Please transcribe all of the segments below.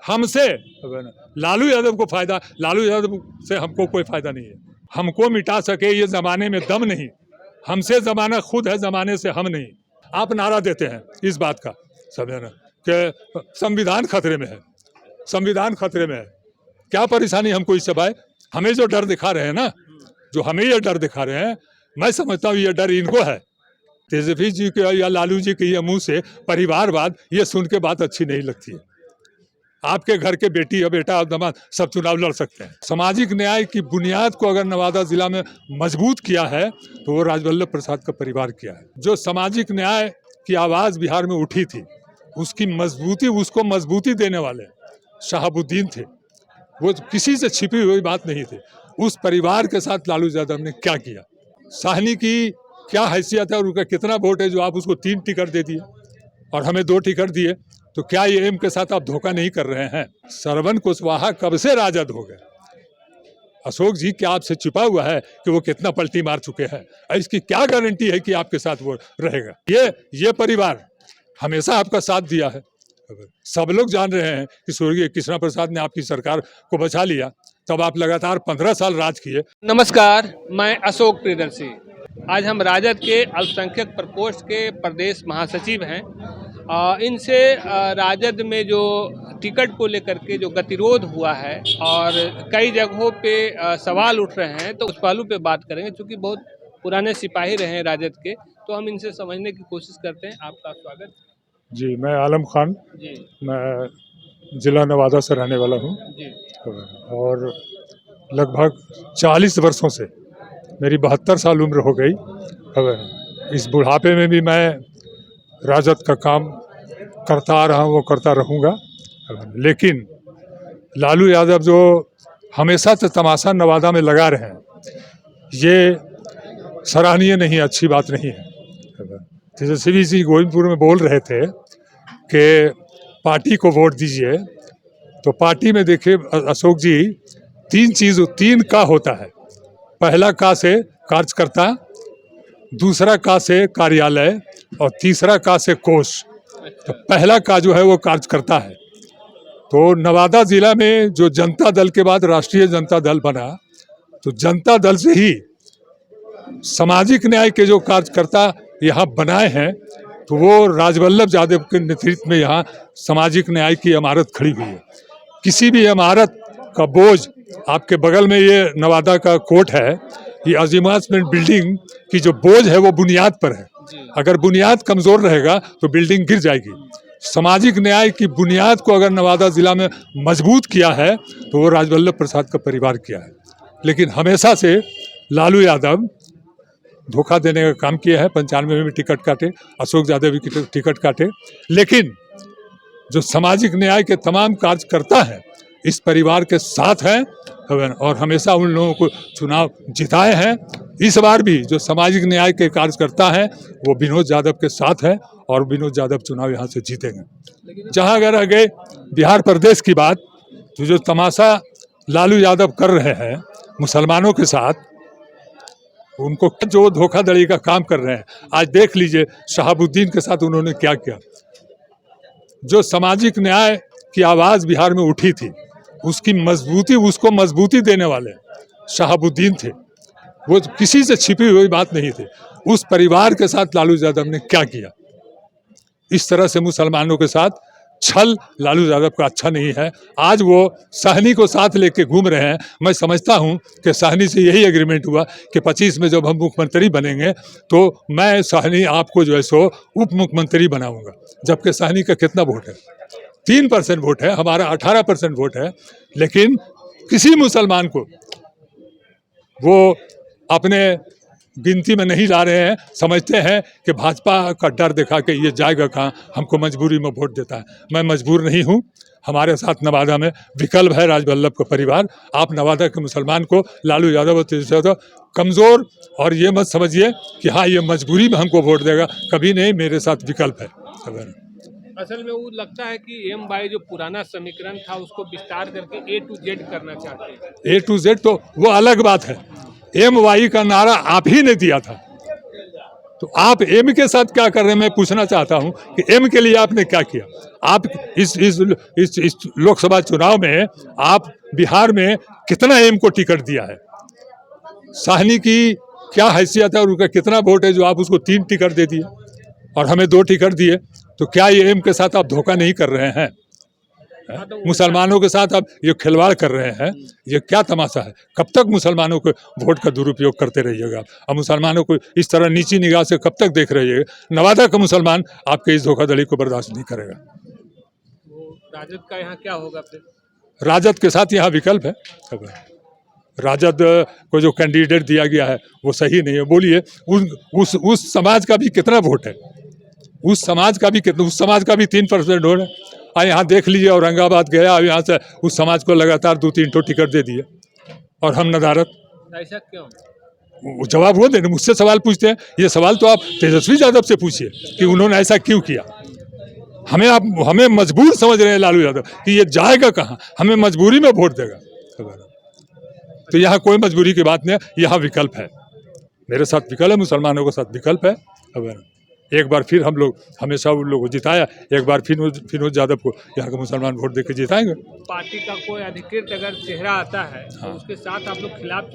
हमसे लालू यादव को फायदा, लालू यादव से हमको कोई फायदा नहीं है। हमको मिटा सके ये जमाने में दम नहीं, हमसे जमाना खुद है, जमाने से हम नहीं। आप नारा देते हैं इस बात का, समझे ना, कि संविधान खतरे में है, संविधान खतरे में है। क्या परेशानी हमको इससे भाई? हमें जो डर दिखा रहे हैं ना, जो हमें ये डर दिखा रहे हैं, मैं समझता हूँ ये डर इनको है। तेजस्वी जी के या लालू जी के ये मुंह से परिवारवाद ये सुन के बात अच्छी नहीं लगती है। आपके घर के बेटी या बेटा और दामाद सब चुनाव लड़ सकते हैं। सामाजिक न्याय की बुनियाद को अगर नवादा जिला में मजबूत किया है तो वो राजवल्लभ प्रसाद का परिवार किया है। जो सामाजिक न्याय की आवाज बिहार में उठी थी, उसकी मजबूती, उसको मजबूती देने वाले शहाबुद्दीन थे। वो किसी से छिपी हुई बात नहीं थी। उस परिवार के साथ लालू यादव ने क्या किया, साहनी की क्या हैसियत है और उनका कितना वोट है जो आप उसको 3 टिकट दे दिए और हमें 2 टिकट दिए? तो क्या ये एम के साथ आप धोखा नहीं कर रहे हैं? श्रवण कुशवाहा कब से राजद हो गए? अशोक जी क्या आपसे छिपा हुआ है कि वो कितना पलटी मार चुके हैं? इसकी क्या गारंटी है कि आपके साथ वो रहेगा? ये परिवार हमेशा आपका साथ दिया है। सब लोग जान रहे हैं कि स्वर्गीय कृष्णा प्रसाद ने आपकी सरकार को बचा लिया, तब आप लगातार 15 साल राज किए। नमस्कार, मैं अशोक प्रियदर्शी। आज हम राजद के अल्पसंख्यक प्रकोष्ठ के प्रदेश महासचिव हैं। इनसे राजद में जो टिकट को लेकर के जो गतिरोध हुआ है और कई जगहों पे सवाल उठ रहे हैं, तो उस पहलू पे बात करेंगे। चूँकि बहुत पुराने सिपाही रहे हैं राजद के, तो हम इनसे समझने की कोशिश करते हैं। आपका स्वागत जी। मैं आलम खान जी। मैं जिला नवादा से रहने वाला हूँ जी। और लगभग 40 वर्षों से, मेरी 72 साल उम्र हो गई। इस बुढ़ापे में भी मैं राजद का काम करता आ रहा हूँ, वो करता रहूँगा। लेकिन लालू यादव जो हमेशा से तमाशा नवादा में लगा रहे हैं, ये सराहनीय नहीं, अच्छी बात नहीं है। तेजस्वी जी गोविंदपुर में बोल रहे थे कि पार्टी को वोट दीजिए, तो पार्टी में देखिए अशोक जी, 3 का होता है। पहला का से कार्यकर्ता, दूसरा का से कार्यालय और तीसरा का से कोष। तो पहला का जो है वो कार्यकर्ता है। तो नवादा जिला में जो जनता दल के बाद राष्ट्रीय जनता दल बना, तो जनता दल से ही सामाजिक न्याय के जो कार्यकर्ता यहाँ बनाए हैं, तो वो राजवल्लभ यादव के नेतृत्व में यहाँ सामाजिक न्याय की इमारत खड़ी हुई है। किसी भी इमारत का बोझ, आपके बगल में ये नवादा का कोर्ट है, ये अजीमासमेंट बिल्डिंग की जो बोझ है वो बुनियाद पर है। अगर बुनियाद कमजोर रहेगा तो बिल्डिंग गिर जाएगी। सामाजिक न्याय की बुनियाद को अगर नवादा जिला में मजबूत किया है तो वो राजवल्लभ प्रसाद का परिवार किया है। लेकिन हमेशा से लालू यादव धोखा देने का काम किया है। 95 में भी टिकट काटे, अशोक यादव भी टिकट काटे। लेकिन जो सामाजिक न्याय के तमाम कार्यकर्ता हैं इस परिवार के साथ हैं और हमेशा उन लोगों को चुनाव जिताए हैं। इस बार भी जो सामाजिक न्याय के कार्यकर्ता हैं वो विनोद यादव के साथ हैं और विनोद यादव चुनाव यहाँ से जीतेंगे। जहाँ अगर रह गए बिहार प्रदेश की बात, तो जो तमाशा लालू यादव कर रहे हैं मुसलमानों के साथ, उनको जो धोखाधड़ी का काम कर रहे हैं, आज देख लीजिए शहाबुद्दीन के साथ उन्होंने क्या किया। जो सामाजिक न्याय की आवाज़ बिहार में उठी थी, उसकी मजबूती, उसको मजबूती देने वाले शहाबुद्दीन थे। वो किसी से छिपी हुई बात नहीं थी। उस परिवार के साथ लालू यादव ने क्या किया, इस तरह से मुसलमानों के साथ छल लालू यादव का अच्छा नहीं है। आज वो साहनी को साथ लेके घूम रहे हैं। मैं समझता हूं कि साहनी से यही एग्रीमेंट हुआ कि 25 में जब हम मुख्यमंत्री बनेंगे तो मैं साहनी आपको जो है सो उप मुख्यमंत्री बनाऊंगा। जबकि साहनी का कितना वोट है? 3% वोट है, हमारा 18% वोट है। लेकिन किसी मुसलमान को वो अपने गिनती में नहीं ला रहे हैं। समझते हैं कि भाजपा का डर दिखा के ये जाएगा कहाँ, हमको मजबूरी में वोट देता है। मैं मजबूर नहीं हूँ। हमारे साथ नवादा में विकल्प है राजवल्लभ का परिवार। आप नवादा के मुसलमान को लालू यादव और तेजस्वी यादव कमज़ोर और ये मत समझिए कि हाँ ये मजबूरी में हमको वोट देगा, कभी नहीं। मेरे साथ विकल्प है। असल में वो लगता है कि एम वाई जो पुराना समीकरण था उसको विस्तार करके A to Z करना चाहते हैं। A to Z तो वो अलग बात है। एम वाई का नारा आप ही ने दिया था, तो आप एम के साथ क्या कर रहे हैं, मैं पूछना चाहता हूं कि एम के लिए आपने क्या किया। आप इस लोकसभा चुनाव में आप बिहार में कितना एम को टिकट दिया है, साहनी की क्या हैसियत है और उनका कितना वोट है जो आप उसको 3 टिकट दे दिए और हमें 2 टिकट दिए। तो क्या ये एम के साथ आप धोखा नहीं कर रहे हैं? मुसलमानों के साथ आप ये खिलवाड़ कर रहे हैं, ये क्या तमाशा है? कब तक मुसलमानों को वोट का दुरुपयोग करते रहिएगा और मुसलमानों को इस तरह नीची निगाह से कब तक देख रहिएगा? नवादा का मुसलमान आपके इस धोखाधड़ी को बर्दाश्त नहीं करेगा। राजद का यहाँ क्या होगा फिर? राजद के साथ यहाँ विकल्प है। राजद को जो कैंडिडेट दिया गया है वो सही नहीं है। बोलिए उस समाज का भी कितना वोट है? उस समाज का भी 3% वोट है। यहाँ देख लीजिए, औरंगाबाद गया, यहाँ से उस समाज को लगातार 2-3 टिकट दे दिए और हम नदारत। ऐसा क्यों? वो जवाब वो देने, मुझसे सवाल पूछते हैं। ये सवाल तो आप तेजस्वी यादव से पूछिए कि उन्होंने ऐसा क्यों किया। हमें मजबूर समझ रहे हैं लालू यादव कि ये जाएगा कहाँ, हमें मजबूरी में वोट देगा। तो यहाँ कोई मजबूरी की बात नहीं है, यहाँ विकल्प है। मेरे साथ विकल्प है, मुसलमानों के साथ विकल्प है। एक बार फिर हम लोग हमेशा उन लोगों को जिताया, एक बार फिर यादव को यहाँ के मुसलमान वोट देकर जिताएंगे। पार्टी का कोई अधिकृत अगर चेहरा आता है हाँ। तो उसके साथ आप लोग खिलाफ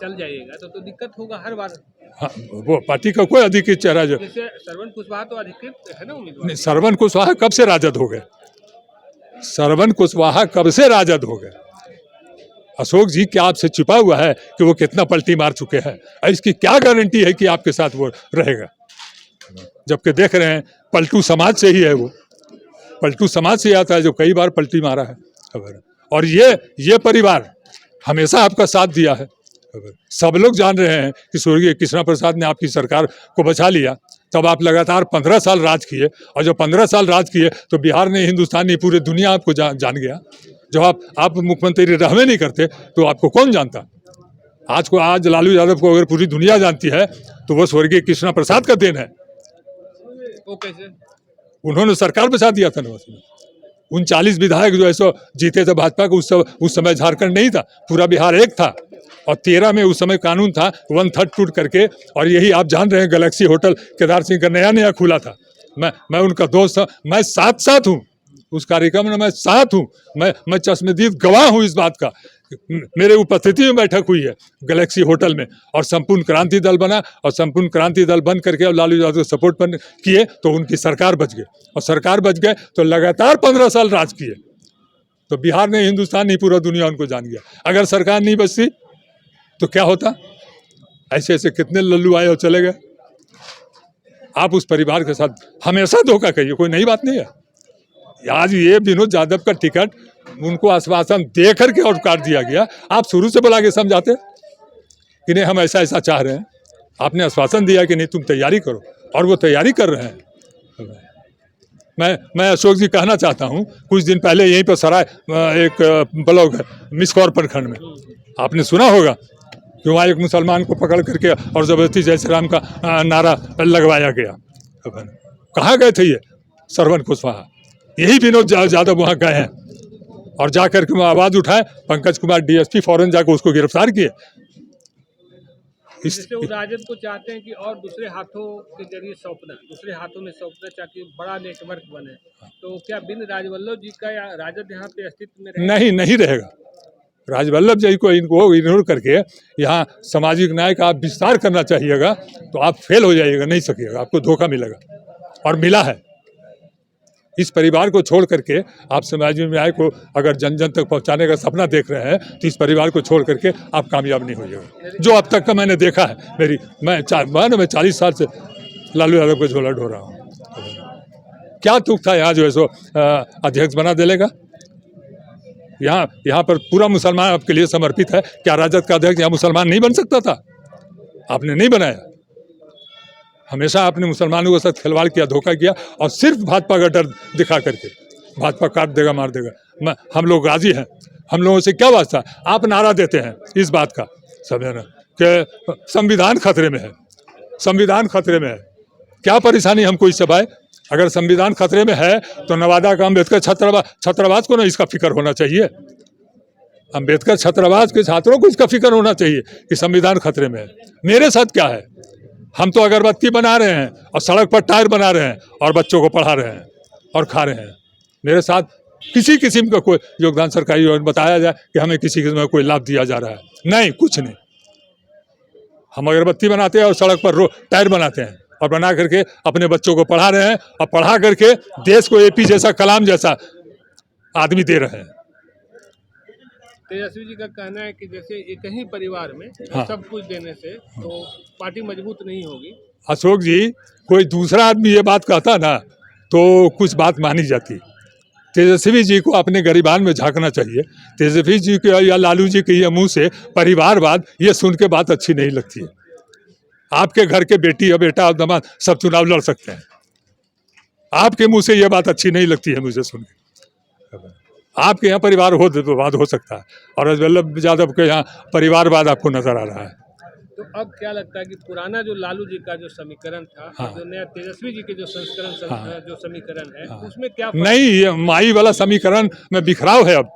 चल जाइएगा तो दिक्कत होगा हर बार। हाँ, वो पार्टी का कोई अधिकृत चेहरा जो जैसे श्रवण कुशवाहा तो अधिकृत है ना उम्मीदवार। नहीं, श्रवण कुशवाहा कब से राजद हो गए? श्रवण कुशवाहा कब से राजद हो गए? अशोक जी क्या आपसे छिपा हुआ है कि वो कितना पलटी मार चुके हैं? इसकी क्या गारंटी है कि आपके साथ वो रहेगा? जबकि देख रहे हैं पलटू समाज से ही है, वो पलटू समाज से आता है जो कई बार पलटी मारा है। और ये परिवार हमेशा आपका साथ दिया है। सब लोग जान रहे हैं कि स्वर्गीय कृष्णा प्रसाद ने आपकी सरकार को बचा लिया, तब आप लगातार 15 साल राज किए, और जब 15 साल राज किए तो बिहार ने, हिंदुस्तान नहीं, पूरे दुनिया आपको जान गया। जब आप मुख्यमंत्री रहवे नहीं करते तो आपको कौन जानता? आज लालू यादव को अगर पूरी दुनिया जानती है तो वो स्वर्गीय कृष्णा प्रसाद का देन है। वो कैसे? उन्होंने सरकार बचा दिया था नवासी में। 39 विधायक जो ऐसा जीते थे भाजपा को, उस समय झारखंड नहीं था, पूरा बिहार एक था। और 13 में उस समय कानून था 1/3 टूट करके, और यही आप जान रहे हैं गैलेक्सी होटल केदार सिंह का नया खुला था। मैं उनका दोस्त था, मैं साथ हूँ उस कार्यक्रम में, मैं साथ हूँ, मैं चश्मदीद गवाह हूँ इस बात का। मेरे उपस्थिति में बैठक हुई है गैलेक्सी होटल में, और संपूर्ण क्रांति दल बना, और संपूर्ण क्रांति दल बन करके और लालू यादव सपोर्ट किए तो उनकी सरकार बच गई, और सरकार बच गए तो लगातार 15 साल राज किए। तो बिहार ने, हिंदुस्तान नहीं, पूरा दुनिया उनको जान गया। अगर सरकार नहीं बचती तो क्या होता? ऐसे कितने लल्लू आए और चले गए। आप उस परिवार के साथ हमेशा धोखा करिए, कोई नई बात नहीं है। आज ये विनोद यादव का टिकट उनको आश्वासन दे करके और काट दिया गया। आप शुरू से बुला के समझाते कि नहीं हम ऐसा चाह रहे हैं। आपने आश्वासन दिया कि नहीं तुम तैयारी करो, और वो तैयारी कर रहे हैं। मैं अशोक जी कहना चाहता हूँ, कुछ दिन पहले यहीं पर सराय एक ब्लॉक है मिसकौर प्रखंड में, आपने सुना होगा कि वहाँ एक मुसलमान को पकड़ करके और जबरदस्ती जय श्री राम का नारा लगवाया गया। कहाँ गए थे ये श्रवण कुशवाहा? यही विनोद यादव वहाँ गए हैं और जाकर के वहाँ आवाज़ उठाए। पंकज कुमार डीएसपी फौरन जाकर उसको गिरफ्तार किए। जैसे वो राजद को चाहते हैं कि और दूसरे हाथों के जरिए सौंपना, दूसरे हाथों में सौंपना ताकि बड़ा नेटवर्क बने, तो क्या बिन राजवल्लभ जी का या राजद यहाँ पे अस्तित्व में रहेगा? नहीं रहेगा। राजवल्लभ जी को इनको इग्नोर करके यहाँ सामाजिक न्याय का आप विस्तार करना चाहिएगा तो आप फेल हो जाइएगा, नहीं सकिएगा, आपको धोखा मिलेगा और मिला है। इस परिवार को छोड़ करके आप सामाजिक न्याय को अगर जन जन तक पहुंचाने का सपना देख रहे हैं तो इस परिवार को छोड़ करके आप कामयाब नहीं होइएगा। जो अब तक का मैंने देखा है, मैं 40 साल से लालू यादव को झोला ढो रहा हूँ। क्या तुक था यहाँ जो है सो अध्यक्ष बना देगा? यहाँ पर पूरा मुसलमान आपके लिए समर्पित है। क्या राजद का अध्यक्ष यहाँ मुसलमान नहीं बन सकता था? आपने नहीं बनाया। हमेशा आपने मुसलमानों के साथ खिलवाड़ किया, धोखा किया, और सिर्फ भाजपा का डर दिखा करके, भाजपा काट देगा मार देगा। हम लोग राजी हैं, हम लोगों से क्या वास्ता? आप नारा देते हैं इस बात का, समझना कि संविधान खतरे में है, संविधान खतरे में है। क्या परेशानी हमको इससे भाई? अगर संविधान खतरे में है तो नवादा का अम्बेडकर छात्रावास को ना इसका फिक्र होना चाहिए। अम्बेडकर छात्रावास के छात्रों को इसका फिक्र होना चाहिए कि संविधान खतरे में है। मेरे साथ क्या है? हम तो अगरबत्ती बना रहे हैं और सड़क पर टायर बना रहे हैं और बच्चों को पढ़ा रहे हैं और खा रहे हैं। मेरे साथ किसी किस्म का कोई योगदान सरकारी और बताया जाए कि हमें किसी किस्म का कोई लाभ दिया जा रहा है, नहीं, कुछ नहीं। हम अगरबत्ती बनाते हैं और सड़क पर टायर बनाते हैं और बना करके अपने बच्चों को पढ़ा रहे हैं और पढ़ा करके देश को एपी जैसा, कलाम जैसा आदमी दे रहे हैं। तेजस्वी जी का कहना है कि जैसे एक ही परिवार में हाँ। सब कुछ देने से तो पार्टी मजबूत नहीं होगी। अशोक जी, कोई दूसरा आदमी ये बात कहता ना तो कुछ बात मानी जाती। तेजस्वी जी को अपने गरीबान में झांकना चाहिए। तेजस्वी जी के या लालू जी के ये मुंह से परिवारवाद ये सुन के बात अच्छी नहीं लगती है। आपके घर के बेटी या बेटा और दामाद सब चुनाव लड़ सकते हैं, आपके मुंह से ये बात अच्छी नहीं लगती है मुझे सुन के। आपके यहाँ परिवार हो तो वाद हो सकता है और वल्लभ यादव के यहाँ परिवारवाद आपको नजर आ रहा है। तो अब क्या लगता है कि पुराना जो लालू जी का जो समीकरण था, हाँ। जो नया तेजस्वी जी के जो संस्करण हाँ। जो समीकरण है, हाँ। उसमें क्या फर्क नहीं, ये माई वाला समीकरण में बिखराव है। अब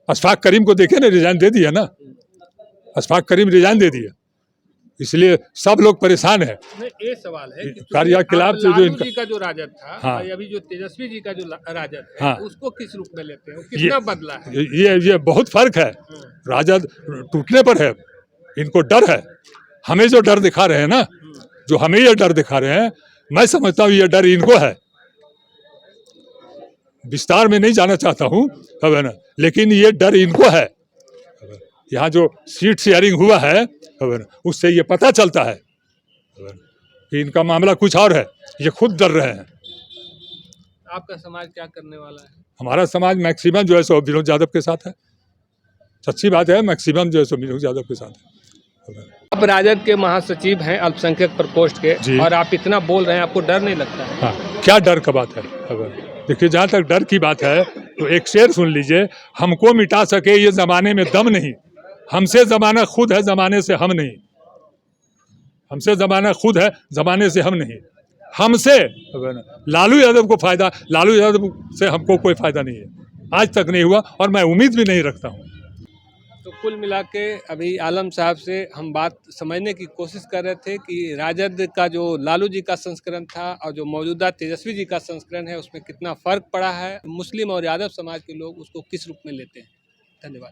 अशफाक करीम को देखे ना, रिजाइन दे दिया ना, अशफाक करीम रिजाइन दे दिया, इसलिए सब लोग परेशान है। ये सवाल है कि कार्यकलाप जो लालू इनका जी का जो राजद था, हाँ। और अभी जो तेजस्वी जी का जो राजद है, हाँ। उसको किस रूप में लेते हैं, कितना बदला है? ये बहुत फर्क है। राजद टूटने पर है, इनको डर है। हमें जो डर दिखा रहे हैं ना, जो हमें ये डर दिखा रहे हैं, मैं समझता हूँ ये डर इनको है। विस्तार में नहीं जाना चाहता हूँ, है ना, लेकिन ये डर इनको है। यहाँ जो सीट शेयरिंग हुआ है ना, उससे ये पता चलता है कि इनका मामला कुछ और है। ये खुद डर रहे हैं। आपका समाज क्या करने वाला है? हमारा समाज मैक्सिमम जो है सो विनोद यादव के साथ है। सच्ची बात है, मैक्सिमम जो है सो विनोद यादव के साथ है। आप राजद के महासचिव हैं अल्पसंख्यक प्रकोष्ठ के, और आप इतना बोल रहे हैं, आपको डर नहीं लगता है? हाँ, क्या डर का बात है? देखिए, जहाँ तक डर की बात है तो एक शेर सुन लीजिए, हमको मिटा सके ये जमाने में दम नहीं, हमसे जमाना खुद है, जमाने से हम नहीं। हमसे जमाना खुद है, जमाने से हम नहीं। हमसे लालू यादव को फायदा, लालू यादव से हमको कोई फायदा नहीं है, आज तक नहीं हुआ और मैं उम्मीद भी नहीं रखता हूँ। तो कुल मिला के अभी आलम साहब से हम बात समझने की कोशिश कर रहे थे कि राजद का जो लालू जी का संस्करण था और जो मौजूदा तेजस्वी जी का संस्करण है, उसमें कितना फर्क पड़ा है। मुस्लिम और यादव समाज के लोग उसको किस रूप में लेते हैं। धन्यवाद।